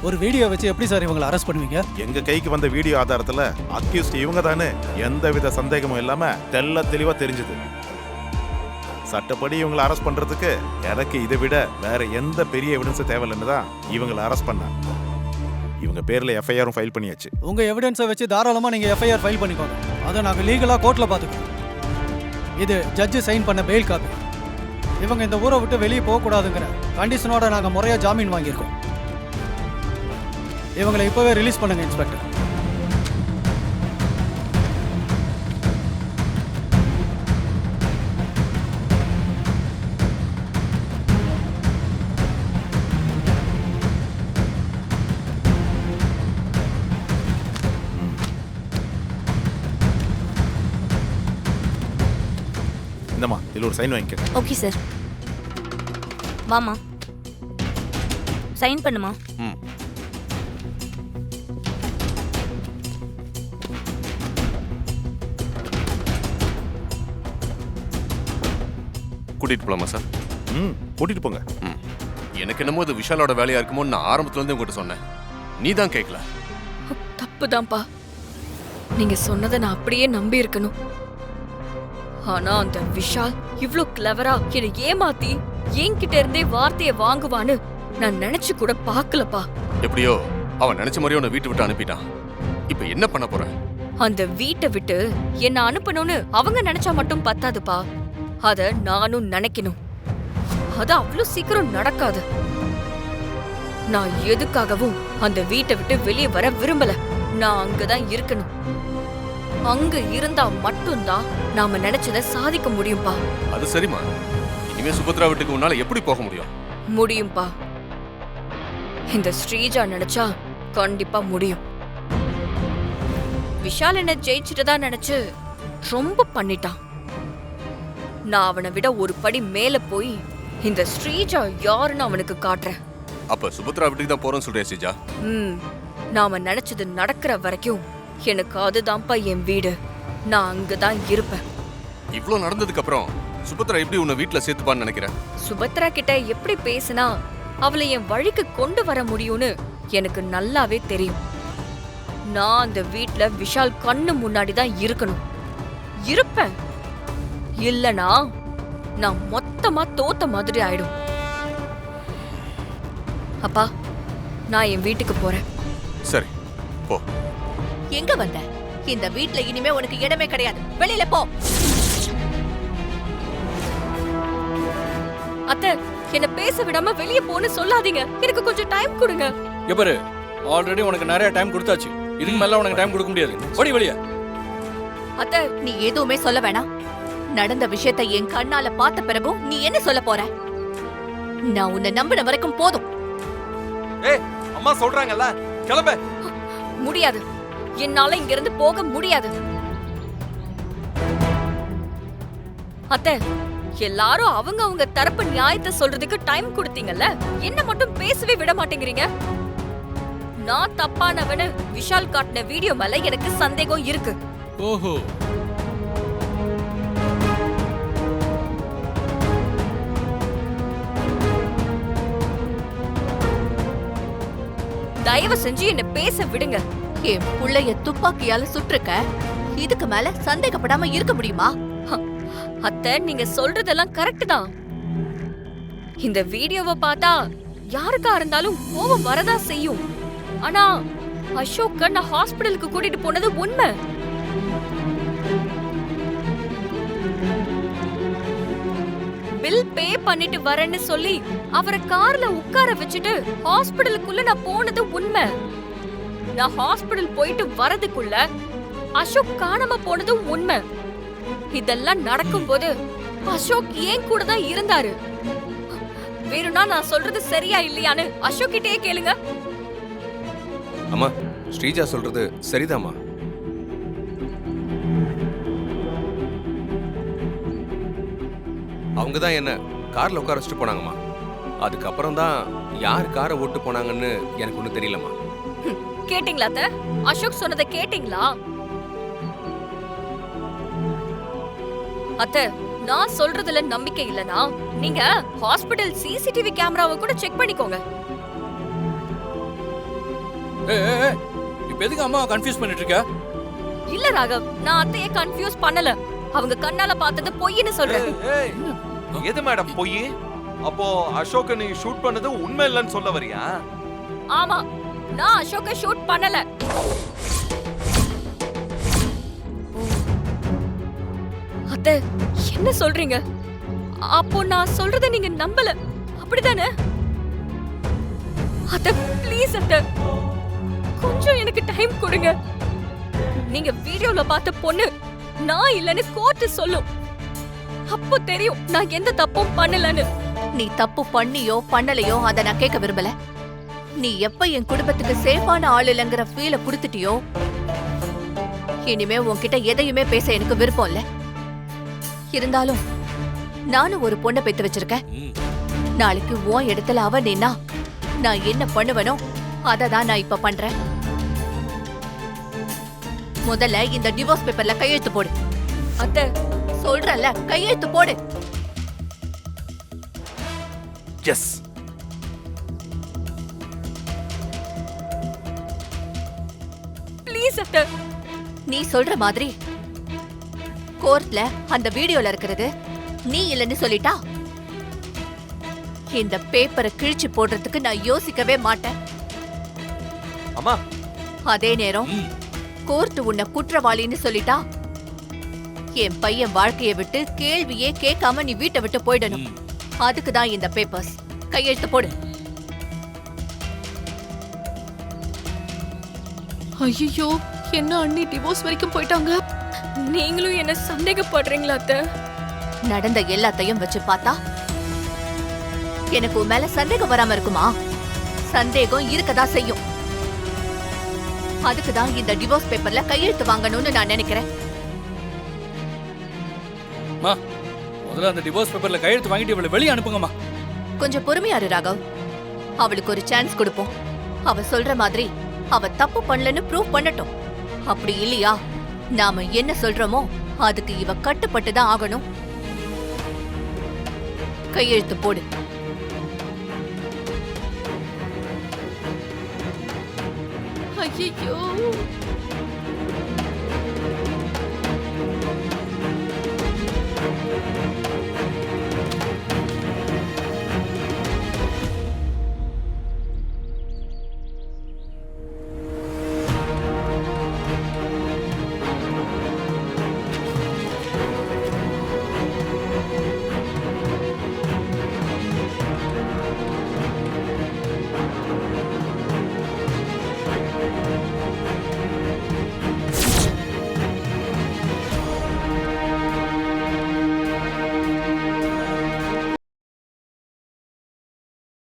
ஒரு வீடியோ வச்சு எப்படி சார் இவங்களை அரெஸ்ட் பண்ணுவீங்க? எங்க கைக்கு வந்த வீடியோ ஆதாரத்துல அக்யூஸ்ட் இவங்க தானே எந்தவித சந்தேகமும் இல்லாம தெள்ள தெளிவா தெரிஞ்சது. சட்டப்படி இவங்களை அரெஸ்ட் பண்றதுக்கு எனக்கு இதை விட வேற எந்த பெரிய எவிடன்ஸ் தேவையில்லைன்னு தான் இவங்களை அரெஸ்ட் பண்ண. இவங்க பேர்ல எஃப்ஐஆரும் ஃபைல் பண்ணியாச்சு. உங்க எவிடன்ஸை வச்சு தாராளமா நீங்க எஃப்ஐஆர் ஃபைல் பண்ணிக்கோங்க. அதை நாங்க லீகலா கோர்ட்ல பாத்துக்கோம். இது ஜட்ஜு சைன் பண்ண பெயில் காப்பி. இவங்க இந்த ஊரை விட்டு வெளியே போக கூடாதுங்கிற கண்டிஷனோட நாங்க முறையா ஜாமீன் வாங்கியிருக்கோம். இவங்களை இப்பவே ரிலீஸ் பண்ணுங்க இன்ஸ்பெக்டர். இந்தம்மா இதுல ஒரு சைன் வாங்கிக்க. Okay sir. வாமா சைன் பண்ணுமா. கூட்டிட்டு போலாமா சார்? கூட்டிட்டு போங்க. எனக்கு என்னமோ அது விஷாலோட வேலையா இருக்குமோ நான் ஆரம்பத்துல இருந்தே உங்ககிட்ட சொன்னேன். நீ தான் கேட்கல. தப்புதான்ப்பா. நீங்க சொன்னதை நான் அப்படியே நம்பி இருக்கணும். ஆனா அந்த விஷால் இவ்ளோ கிளவரா என்னை ஏமாத்தி என்கிட்ட இருந்தே வார்த்தையை வாங்குவான்னு நான் நினைச்சு கூட பாக்கலப்பா. எப்படியோ அவன் நினைச்ச மாதிரியே உன்னை வீட்டு விட்டு அனுப்பிட்டான். இப்ப என்ன பண்ண போற? அந்த வீட்டை விட்டு என்ன அனுப்பணும்னு அவங்க நினைச்சா மட்டும் பத்தாதுப்பா. அத நானும் நினைக்கணும். அது அவ்வளவு சீக்கிரம் நடக்காது. நான் எதுக்காகவும் அந்த வீட்டை விட்டு வெளியே வர விரும்பல. நான் அங்கதான் இருக்கணும். அங்க இருந்தா மட்டும்தான் நாம நினைச்சதை சாதிக்க முடியும்பா. அது சரிம்மா. இனிமே சுபத்ரா வீட்டுக்கு உன்னால எப்படி போக முடியும்? முடியும்பா. இந்த ஸ்ரீஜா நினைச்சா கண்டிப்பா முடியும். விஷால் என்ன ஜெயிச்சுட்டதா நினைச்சு ரொம்ப பண்ணிட்டான். நான் அவனை விட ஒரு படி மேல போய் இந்த ஸ்ரீஜா யாருன்னு அவனுக்கு காட்டுறேன். அப்ப சுபத்ரா வீட்டுக்கு தான் போறோம்னு சொல்றேன் ஸ்ரீஜா. நாம நினைச்சது நடக்கிற வரைக்கும் எனக்கு அதுதான்ப்பா என் வீடு. நான் அங்கதான் இருப்பேன். இவ்ளோ நடந்ததுக்கு அப்புறம் சுபத்ரா எப்படி உன்னை வீட்டுல சேர்த்துப்பான்னு நினைக்கிறேன்? சுபத்ரா கிட்ட எப்படி பேசினா அவளை என் வழிக்கு கொண்டு வர முடியும்னு எனக்கு நல்லாவே தெரியும். நான் அந்த வீட்ல விஷால் கண்ணு முன்னாடி தான் இருக்கணும். இருப்பேன். இல்லனா நான் மொத்தமா தோத்த மாதிரி ஆயிடும். அப்பா, நான் என் வீட்டுக்கு போறேன். சரி போ. எங்க வந்த? இந்த வீட்ல இனிமே உனக்கு இடமே கிடையாது. வெளியில போ. அத்தை, என்ன பேச விடாம வெளிய போன்னு சொல்லாதீங்க. எனக்கு கொஞ்சம் டைம் கொடுங்க. எப்பரு ஆல்ரெடி உனக்கு நிறைய டைம் கொடுத்தாச்சு. இதுக்கு மேல உனக்கு டைம் கொடுக்க முடியாது. ஓடி வெளிய. அத்தை, நீ எதுவுமே சொல்ல வேணாம். நடந்த விஷயத்தை என் கண்ணால பார்த்த பிறகும் நீ என்ன சொல்ல போற? நான் உன்னை நம்பின வரைக்கும் போதும். ஏய், அம்மா சொல்றாங்கல்ல, கிளம்பு. முடியாது. என்னால இங்க இருந்து போக முடியாது. அத்தை, எல்லாரும் அவங்க தரப்பு நியாயத்தை சொல்றதுக்கு டைம் கொடுத்தீங்கல்ல, என்ன மட்டும் பேசவே விட மாட்டேங்கிறீங்க. நான் தப்பானவனு விஷால் காட்டின வீடியோ மேல எனக்கு சந்தேகம் இருக்கு. ஓஹோ, தயவு செஞ்சு என்ன பேச விடுங்க. என் புள்ளைய துப்பாக்கியால சுட்டிருக்க. இதுக்கு மேல சந்தேகப்படாம இருக்க முடியுமா? அத்தை, நீங்க சொல்றதெல்லாம் கரெக்ட் தான். இந்த வீடியோவை பார்த்தா யாருக்கா இருந்தாலும் கோவம் வரதா செய்யும். ஆனா அசோக்க நான் ஹாஸ்பிடலுக்கு கூட்டிட்டு போனது உண்மை. பில் பே பண்ணிட்டு வரேன்னு சொல்லி அவரை கார்ல உட்கார வச்சுட்டு ஹாஸ்பிடலுக்குள்ள நான் போனது உண்மை. நான் ஹாஸ்பிடல் போயிட்டு வரதுக்குள்ள அசோக் காணாம போனதும் உண்மை. இதெல்லாம் நடக்கும்போது அசோக் ஏன் கூட தான் இருந்தாரு. வேணும்னா நான் சொல்றது சரியா இல்லையான்னு அசோக் கிட்டே கேளுங்க. அம்மா, ஸ்ரீஜா சொல்றது சரிதாம்மா. அவங்க தான் என்ன கார்ல உட்கார வச்சுட்டு போனாங்கம்மா. அதுக்கப்புறம் தான் யார் காரை ஓட்டு போனாங்கன்னு எனக்கு ஒன்றும் தெரியலம்மா. கேட்டிங்களா அத்தை? அசோக் சொன்னதை கேட்டிங்களா? அத்தை, நான் சொல்றதுல நம்பிக்கை இல்லனா நீங்க ஹாஸ்பிடல் சிசிடிவி கேமராவை கூட செக் பண்ணிக்கோங்க. இப்ப எதுக்கு அம்மாவை கன்ஃபியூஸ் பண்ணிட்டு இருக்க? இல்ல ராகவ், நான் அத்தைய கன்ஃபியூஸ் பண்ணல. அவங்க கண்ணால பார்த்தது பொய்ன்னு சொல்றேன். ஏய், எது மேடம் பொய்? அப்போ அசோக நீ ஷூட் பண்ணது உண்மை இல்லைன்னு சொல்ல வரியா? ஆமா, நான் அசோக ஷூட் பண்ணல. அத்தை, என்ன சொல்றீங்க? அப்போ நான் சொல்றத நீங்க நம்பல, அப்படிதானே? அத்தை ப்ளீஸ் அத்தை, கொஞ்சம் எனக்கு டைம் கொடுங்க. நீங்க வீடியோல பார்த்த பொண்ணு நான் இல்லன்னு கோர்ட் சொல்லும். அப்போ தெரியும் நான் எந்த தப்பும் பண்ணலன்னு. நீ தப்பு பண்ணியோ பண்ணலையோ அத நான் கேட்க விரும்பல. நீ எப்ப என் குடும்பத்துக்கு சேஃபான ஆள் இல்லங்கிற ஃபீல குடுத்துட்டியோ, இனிமே உன்கிட்ட எதையுமே பேச எனக்கு விருப்பம் இல்ல. இருந்தாலும் நானும் ஒரு பொண்ணை பெத்து வச்சிருக்கேன். நாளைக்கு உன் இடத்துல அவ நின்னா நான் என்ன பண்ணுவனோ அதை தான் நான் இப்ப பண்றேன். முதல்ல இந்த டிவோர்ஸ் பேப்பர்ல கையெழுத்து போடு. அத்தை சொல்றல, கையெழுத்து போடு. எஸ். ப்ளீஸ் அத்தை. நீ சொல்ற மாதிரி கோர்ட்ல அந்த வீடியோல இருக்கிறது நீ இல்லன்னு சொல்லிட்டா இந்த பேப்பரை கிழிச்சு போடுறதுக்கு நான் யோசிக்கவே மாட்டேன். அம்மா, அதே நேரம் கோர்ட் உன்னை குற்றவாளின்னு சொல்லிட்டா என் பையன் வாழ்க்கையை விட்டு கேள்வியே கேட்காம நீ வீட்டை விட்டு போயிடணும். அதுக்கு தான் இந்த பேப்பர்ஸ். கையெழுத்து போடு. ஐயோ, என்ன அண்ணி டிவோர்ஸ் வரைக்கும் போயிட்டாங்க? நீங்களும் என்ன சந்தேகப்படுறீங்களா அத்தை? நடந்த எல்லாத்தையும் வச்சு பார்த்தா எனக்கு உன் மேல சந்தேகம் வராம இருக்குமா? சந்தேகம் இருக்கதா செய்யும். அதுக்குதான் இந்த டிவோர்ஸ் பேப்பர்ல கையெழுத்து வாங்கணும்னு நான் நினைக்கிறேன். முதல்ல அந்த டிவோர்ஸ் பேப்பர்ல கையெழுத்து வாங்கிட்டு இவளை வெளியே அனுப்புங்கம்மா. கொஞ்சம் பொறுமையா இரு ராகவ். அவளுக்கு ஒரு சான்ஸ் கொடுப்போம். அவ சொல்ற மாதிரி அவ தப்பு பண்ணலன்னு ப்ரூவ் பண்ணட்டும். அப்படி இல்லையா நாம என்ன சொல்றோமோ அதுக்கு இவ கட்டுப்பட்டு தான் ஆகணும். கையெழுத்து போடு. ஐயோ,